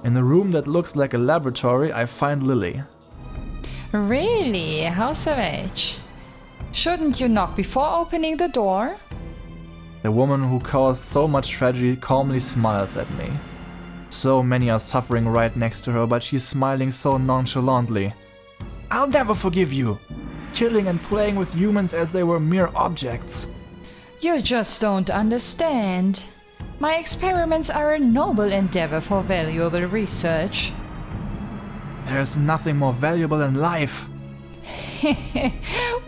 In a room that looks like a laboratory, I find Lily. Really? How savage. Shouldn't you knock before opening the door? The woman who caused so much tragedy calmly smiles at me. So many are suffering right next to her, but she's smiling so nonchalantly. I'll never forgive you! Killing and playing with humans as they were mere objects. You just don't understand. My experiments are a noble endeavor for valuable research. There's nothing more valuable than life.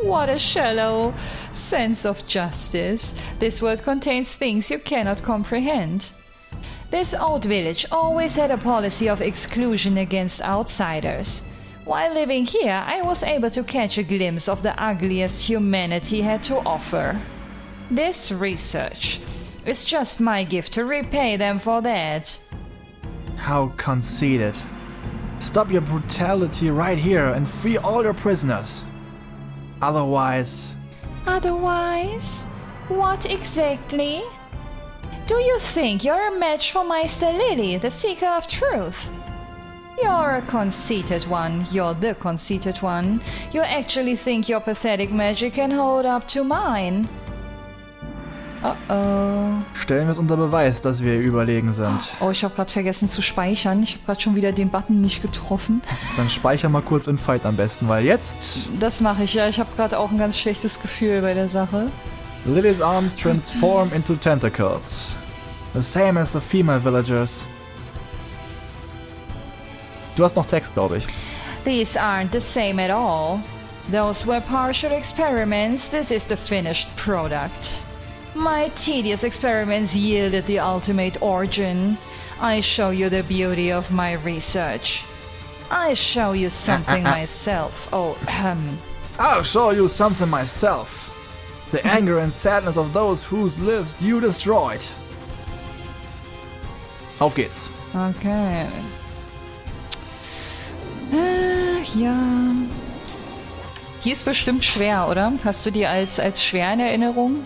What a shallow sense of justice. This world contains things you cannot comprehend. This old village always had a policy of exclusion against outsiders. While living here, I was able to catch a glimpse of the ugliest humanity had to offer. This research is just my gift to repay them for that. How conceited. Stop your brutality right here and free all your prisoners. Otherwise... Otherwise? What exactly? Do you think you're a match for Meister Lily, the seeker of truth? You're a conceited one. You're the conceited one. You actually think your pathetic magic can hold up to mine. Uh-oh. Stellen wir es unter Beweis, dass wir überlegen sind. Oh, ich habe gerade vergessen zu speichern. Ich habe gerade schon wieder den Button nicht getroffen. Dann speicher mal kurz in Fight am besten, weil jetzt... Das mache ich ja. Ich habe gerade auch ein ganz schlechtes Gefühl bei der Sache. Lily's arms transform into tentacles. The same as the female villagers. Du hast noch Text, glaube ich. These aren't the same at all. Those were partial experiments. This is the finished product. My tedious experiments yielded the ultimate origin. I show you the beauty of my research. I show you something myself. I'll show you something myself. The anger and sadness of those whose lives you destroyed. Auf geht's. Okay. Ja. Hier ist bestimmt schwer, oder? Hast du die als schwer in Erinnerung?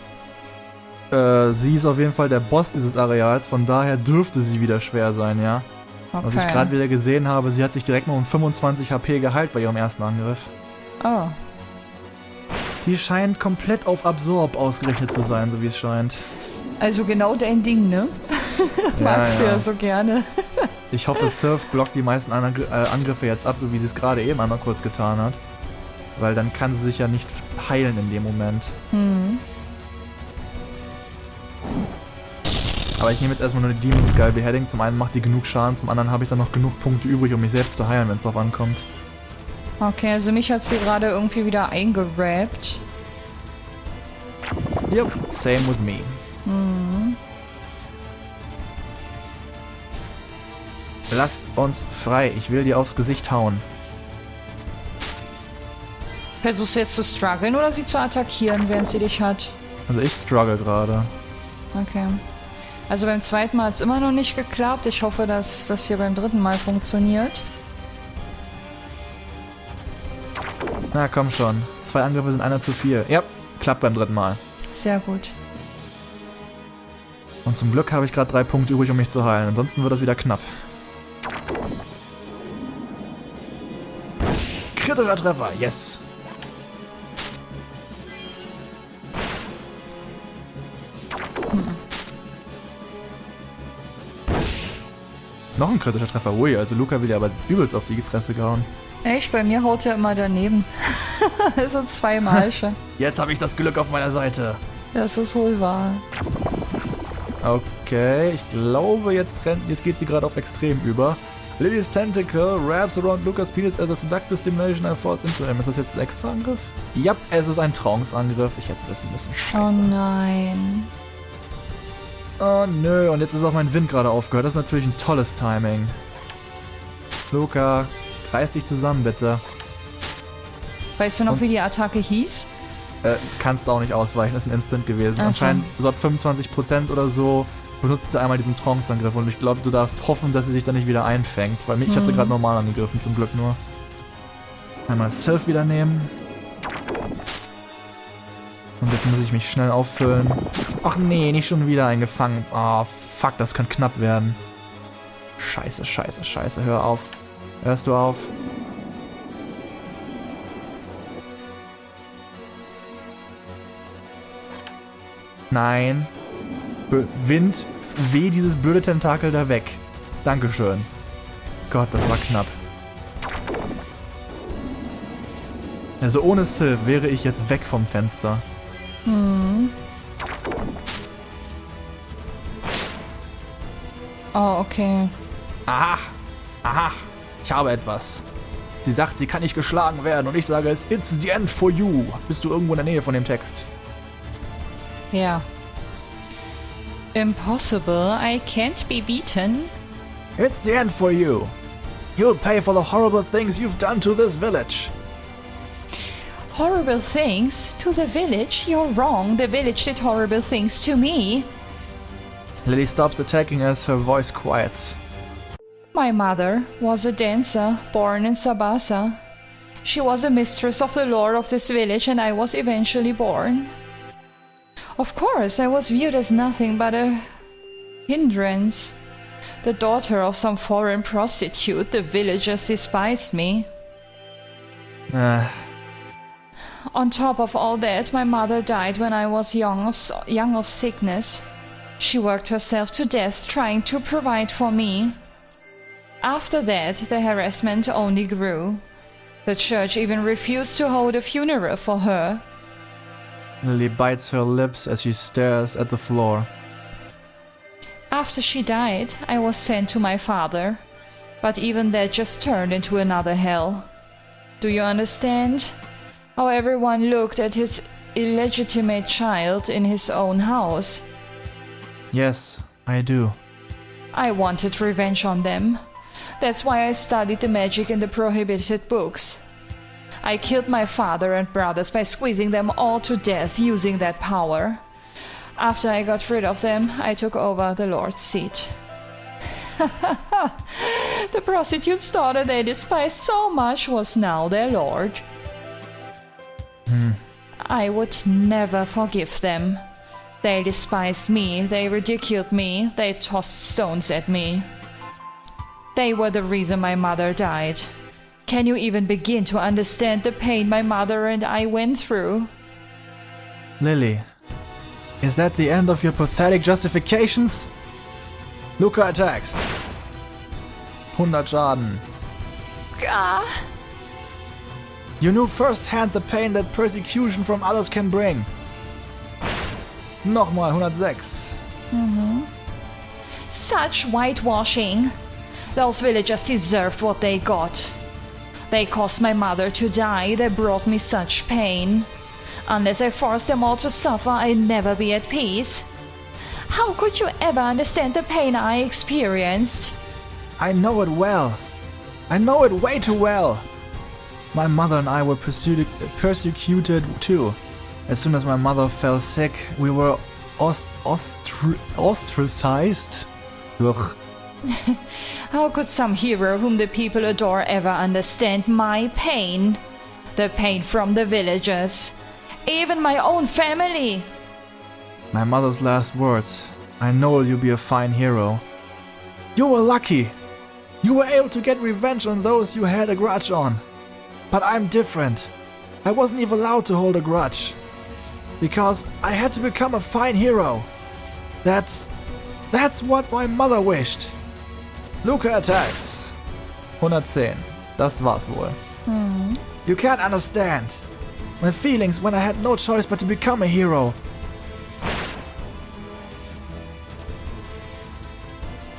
Sie ist auf jeden Fall der Boss dieses Areals, von daher dürfte sie wieder schwer sein, ja. Okay. Was ich gerade wieder gesehen habe, sie hat sich direkt nur um 25 HP geheilt bei ihrem ersten Angriff. Oh. Die scheint komplett auf Absorb ausgerichtet zu sein, so wie es scheint. Also genau dein Ding, ne? Magst du ja so gerne. Ich hoffe, Surf blockt die meisten Angriffe jetzt ab, so wie sie es gerade eben einmal kurz getan hat. Weil dann kann sie sich ja nicht heilen in dem Moment. Mhm. Aber ich nehme jetzt erstmal nur die Demon Skull Beheading. Zum einen macht die genug Schaden, zum anderen habe ich dann noch genug Punkte übrig, um mich selbst zu heilen, wenn es drauf ankommt. Okay, also mich hat sie gerade irgendwie wieder eingerappt. Yep, same with me. Mhm. Lass uns frei, ich will dir aufs Gesicht hauen. Versuchst du jetzt zu strugglen oder sie zu attackieren, während sie dich hat? Also ich struggle gerade. Okay. Also beim zweiten Mal hat es immer noch nicht geklappt. Ich hoffe, dass das hier beim dritten Mal funktioniert. Na komm schon. 2 Angriffe sind einer zu viel. Ja, klappt beim dritten Mal. Sehr gut. Und zum Glück habe ich gerade 3 Punkte übrig, um mich zu heilen. Ansonsten wird das wieder knapp. Kritischer Treffer, yes! Noch ein kritischer Treffer. Ui, also Luca will ja aber übelst auf die Fresse gehauen. Echt? Bei mir haut er immer daneben. Also 2-mal schon. Jetzt habe ich das Glück auf meiner Seite. Das ist wohl wahr. Okay, ich glaube, jetzt geht sie gerade auf Extrem über. Lily's tentacle wraps around Lucas' penis as a seductive stimulation and force into him. Ist das jetzt ein extra Angriff? Ja, es ist ein Trance-Angriff. Ich hätte es wissen müssen. Scheiße. Oh nein. Oh nö, und jetzt ist auch mein Wind gerade aufgehört. Das ist natürlich ein tolles Timing. Luca, reiß dich zusammen, bitte. Weißt du noch, wie die Attacke hieß? Kannst du auch nicht ausweichen, das ist ein Instant gewesen. Ach Anscheinend so ab 25% oder so benutzt sie einmal diesen Trance-Angriff und ich glaube, du darfst hoffen, dass sie sich dann nicht wieder einfängt, weil mich hat sie gerade normal angegriffen, zum Glück nur. Einmal Sylph wieder nehmen. Und jetzt muss ich mich schnell auffüllen. Ach nee, nicht schon wieder eingefangen. Oh, fuck, das kann knapp werden. Scheiße, scheiße, scheiße. Hör auf. Hörst du auf? Nein. Wind, weh dieses blöde Tentakel da weg. Dankeschön. Gott, das war knapp. Also ohne Sylph wäre ich jetzt weg vom Fenster. Oh, okay. Aha! Aha! Ich habe etwas. Sie sagt, sie kann nicht geschlagen werden und ich sage es, it's the end for you. Bist du irgendwo in der Nähe von dem Text? Ja. Impossible, I can't be beaten. It's the end for you. You'll pay for the horrible things you've done to this village. Horrible things to the village? You're wrong. The village did horrible things to me. Lily stops attacking as her voice quiets. My mother was a dancer, born in Sabasa. She was a mistress of the lord of this village and I was eventually born. Of course, I was viewed as nothing but a hindrance. The daughter of some foreign prostitute, the villagers despised me. On top of all that, my mother died when I was young of sickness. She worked herself to death trying to provide for me. After that, the harassment only grew. The church even refused to hold a funeral for her. Lily bites her lips as she stares at the floor. After she died, I was sent to my father. But even that just turned into another hell. Do you understand? How everyone looked at his illegitimate child in his own house. Yes, I do. I wanted revenge on them. That's why I studied the magic in the prohibited books. I killed my father and brothers by squeezing them all to death using that power. After I got rid of them, I took over the Lord's seat. The prostitute's daughter they despised so much was now their lord. I would never forgive them. They despised me, they ridiculed me, they tossed stones at me. They were the reason my mother died. Can you even begin to understand the pain my mother and I went through? Lily, is that the end of your pathetic justifications? Luca attacks. 100 Schaden. Gah! You knew firsthand the pain that persecution from others can bring. Nochmal 106. Such whitewashing. Those villagers deserved what they got. They caused my mother to die, they brought me such pain. Unless I forced them all to suffer, I'd never be at peace. How could you ever understand the pain I experienced? I know it well. I know it way too well. My mother and I were persecuted too. As soon as my mother fell sick, we were ostracized. Ugh. How could some hero whom the people adore ever understand my pain? The pain from the villagers. Even my own family. My mother's last words. I know you'll be a fine hero. You were lucky. You were able to get revenge on those you had a grudge on. But I'm different. I wasn't even allowed to hold a grudge. Because I had to become a fine hero. That's what my mother wished. Luca attacks. 110. Das war's wohl. You can't understand. My feelings when I had no choice but to become a hero.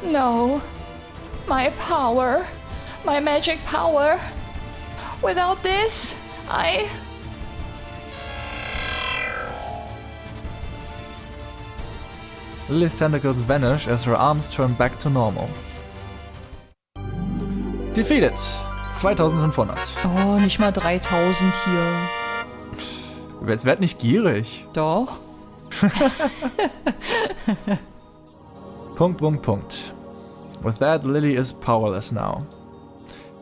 No. My power. My magic power. Without this, Lily's tentacles vanish as her arms turn back to normal. Defeated. 2500. Oh, nicht mal 3000 hier. Jetzt werd nicht gierig. Doch. Punkt. With that, Lily is powerless now.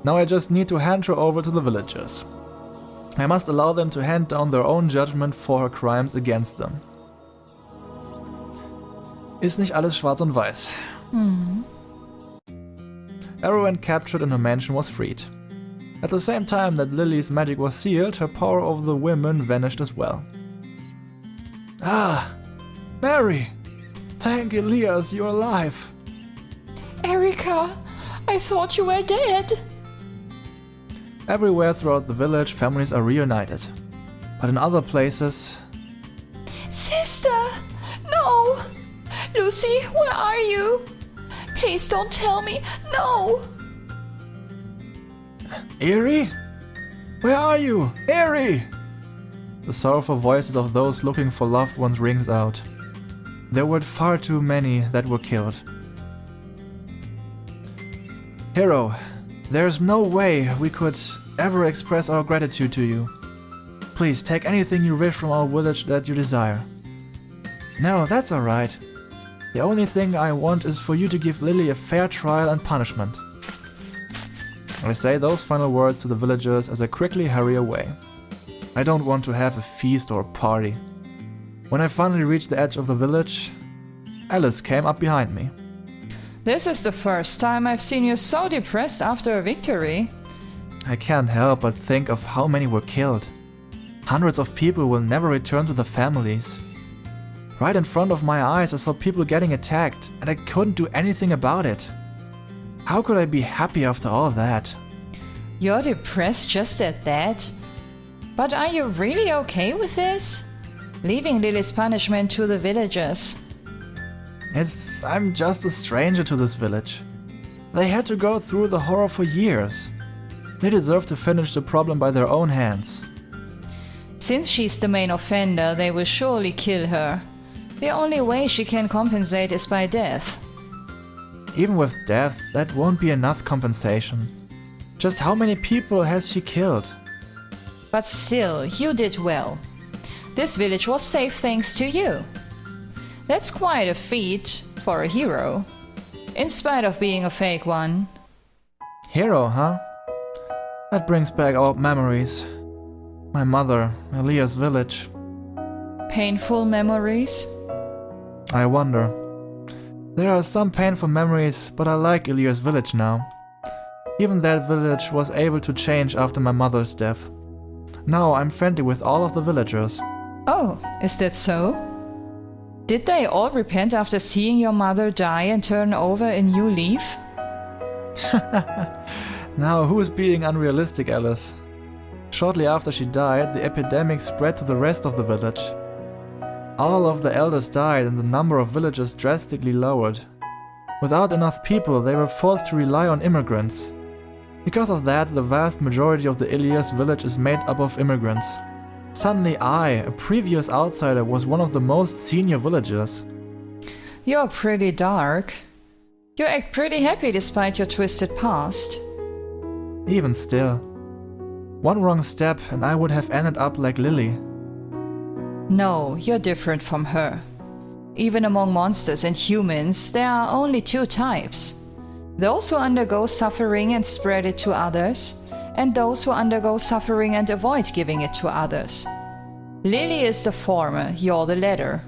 Now I just need to hand her over to the villagers. I must allow them to hand down their own judgment for her crimes against them. Ist nicht alles schwarz und weiß. everyone captured in her mansion was freed. At the same time that Lily's magic was sealed, her power over the women vanished as well. Ah, Mary! Thank Elias, you're alive! Erica, I thought you were dead. Everywhere throughout the village, families are reunited. But in other places... Sister! No! Lucy, where are you? Please don't tell me. No! Eerie? Where are you? Eerie! The sorrowful voices of those looking for loved ones rings out. There were far too many that were killed. Hero, there's no way we could ever express our gratitude to you. Please take anything you wish from our village that you desire. No, that's alright. The only thing I want is for you to give Lily a fair trial and punishment. I say those final words to the villagers as I quickly hurry away. I don't want to have a feast or a party. When I finally reached the edge of the village, Alice came up behind me. This is the first time I've seen you so depressed after a victory. I can't help but think of how many were killed. Hundreds of people will never return to their families. Right in front of my eyes I saw people getting attacked and I couldn't do anything about it. How could I be happy after all that? You're depressed just at that? But are you really okay with this? Leaving Lily's punishment to the villagers. I'm just a stranger to this village. They had to go through the horror for years. They deserve to finish the problem by their own hands. Since she's the main offender, they will surely kill her. The only way she can compensate is by death. Even with death, that won't be enough compensation. Just how many people has she killed? But still, you did well. This village was safe thanks to you. That's quite a feat for a hero, in spite of being a fake one. Hero, huh? That brings back old memories. My mother, Elias' village. Painful memories? I wonder. There are some painful memories, but I like Elias' village now. Even that village was able to change after my mother's death. Now I'm friendly with all of the villagers. Oh, is that so? Did they all repent after seeing your mother die and turn over a new leaf? Now who's being unrealistic, Alice? Shortly after she died, the epidemic spread to the rest of the village. All of the elders died and the number of villagers drastically lowered. Without enough people, they were forced to rely on immigrants. Because of that, the vast majority of the Elias village is made up of immigrants. Suddenly I, a previous outsider, was one of the most senior villagers. You're pretty dark. You act pretty happy despite your twisted past. Even still. One wrong step and I would have ended up like Lily. No, you're different from her. Even among monsters and humans, there are only two types. Those who undergo suffering and spread it to others, and those who undergo suffering and avoid giving it to others. Lily is the former, you're the latter.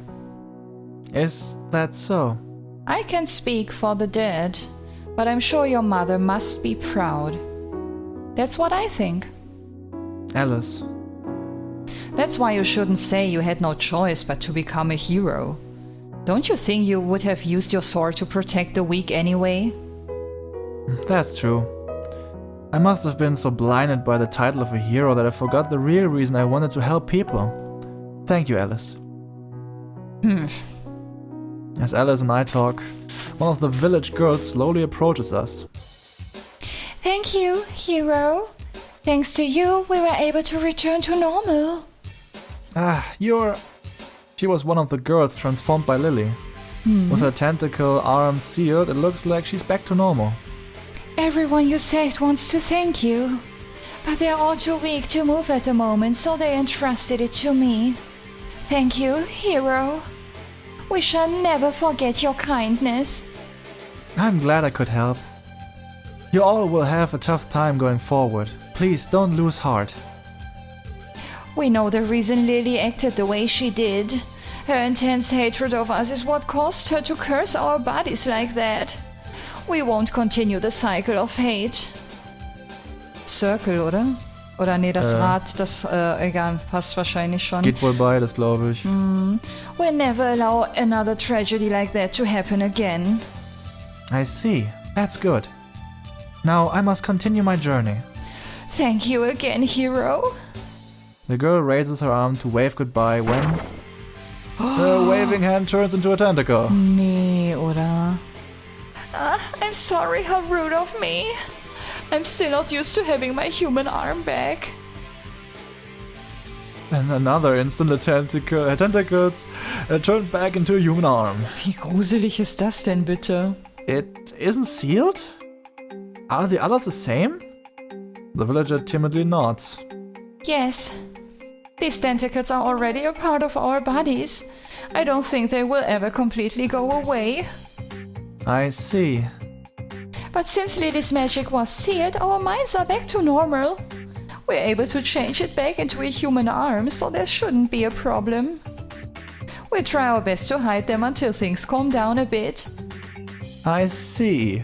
Is that so? I can speak for the dead, but I'm sure your mother must be proud. That's what I think. Alice. That's why you shouldn't say you had no choice but to become a hero. Don't you think you would have used your sword to protect the weak anyway? That's true. I must have been so blinded by the title of a hero that I forgot the real reason I wanted to help people. Thank you, Alice. As Alice and I talk, one of the village girls slowly approaches us. Thank you, hero. Thanks to you, we were able to return to normal. She was one of the girls transformed by Lily. With her tentacle arms sealed, it looks like she's back to normal. Everyone you saved wants to thank you. But they're all too weak to move at the moment, so they entrusted it to me. Thank you, hero. We shall never forget your kindness. I'm glad I could help. You all will have a tough time going forward. Please don't lose heart. We know the reason Lily acted the way she did. Her intense hatred of us is what caused her to curse our bodies like that. We won't continue the cycle of hate. Circle, oder? Oder nee, das Rad, das, egal, passt wahrscheinlich schon. Geht wohl beides, glaube ich. We'll never allow another tragedy like that to happen again. I see. That's good. Now I must continue my journey. Thank you again, hero. The girl raises her arm to wave goodbye when the waving hand turns into a tentacle. Nee, oder? I'm sorry, how rude of me. I'm still not used to having my human arm back. In another instant, the tentacles turned back into a human arm. Wie gruselig ist das denn bitte? It isn't sealed? Are the others the same? The villager timidly nods. Yes. These tentacles are already a part of our bodies. I don't think they will ever completely go away. I see. But since Lily's magic was sealed, our minds are back to normal. We're able to change it back into a human arm, so there shouldn't be a problem. We'll try our best to hide them until things calm down a bit. I see.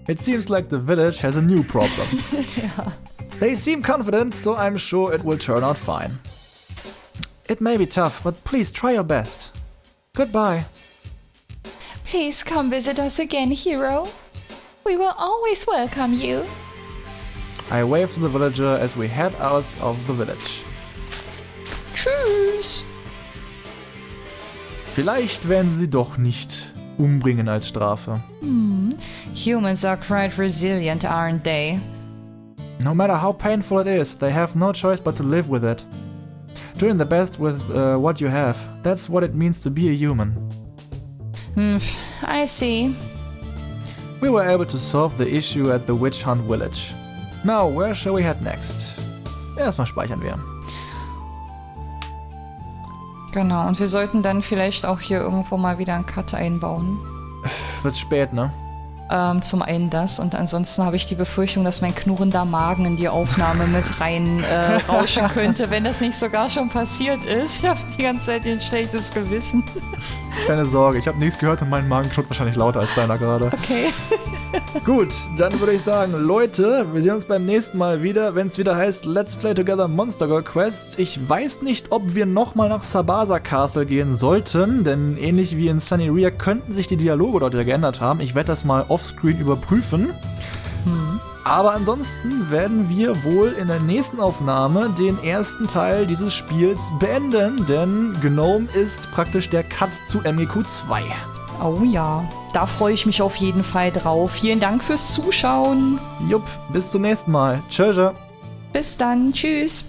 It seems like the village has a new problem. Ja. They seem confident, so I'm sure it will turn out fine. It may be tough, but please try your best. Goodbye. Please come visit us again, hero. We will always welcome you. I wave to the villager as we head out of the village. Tschüss. Vielleicht werden sie doch nicht umbringen als Strafe. Humans are quite resilient, aren't they? No matter how painful it is, they have no choice but to live with it. Doing the best with what you have, that's what it means to be a human. I see. We were able to solve the issue at the Witch Hunt Village. Now, where shall we head next? Erstmal speichern wir. Genau, und wir sollten dann vielleicht auch hier irgendwo mal wieder einen Cut einbauen. Wird spät, ne? Zum einen das und ansonsten habe ich die Befürchtung, dass mein knurrender Magen in die Aufnahme mit rein rauschen könnte, wenn das nicht sogar schon passiert ist. Ich habe die ganze Zeit ein schlechtes Gewissen. Keine Sorge, ich habe nichts gehört und mein Magen knurrt wahrscheinlich lauter als deiner gerade. Okay. Gut, dann würde ich sagen, Leute, wir sehen uns beim nächsten Mal wieder, wenn es wieder heißt Let's Play Together Monster Girl Quest. Ich weiß nicht, ob wir nochmal nach Sabasa Castle gehen sollten, denn ähnlich wie in Sunnyria könnten sich die Dialoge dort ja geändert haben. Ich werde das mal offscreen überprüfen. Aber ansonsten werden wir wohl in der nächsten Aufnahme den ersten Teil dieses Spiels beenden, denn Gnome ist praktisch der Cut zu MGQ 2. Oh ja, da freue ich mich auf jeden Fall drauf. Vielen Dank fürs Zuschauen. Jupp, bis zum nächsten Mal. Tschö. Bis dann, tschüss.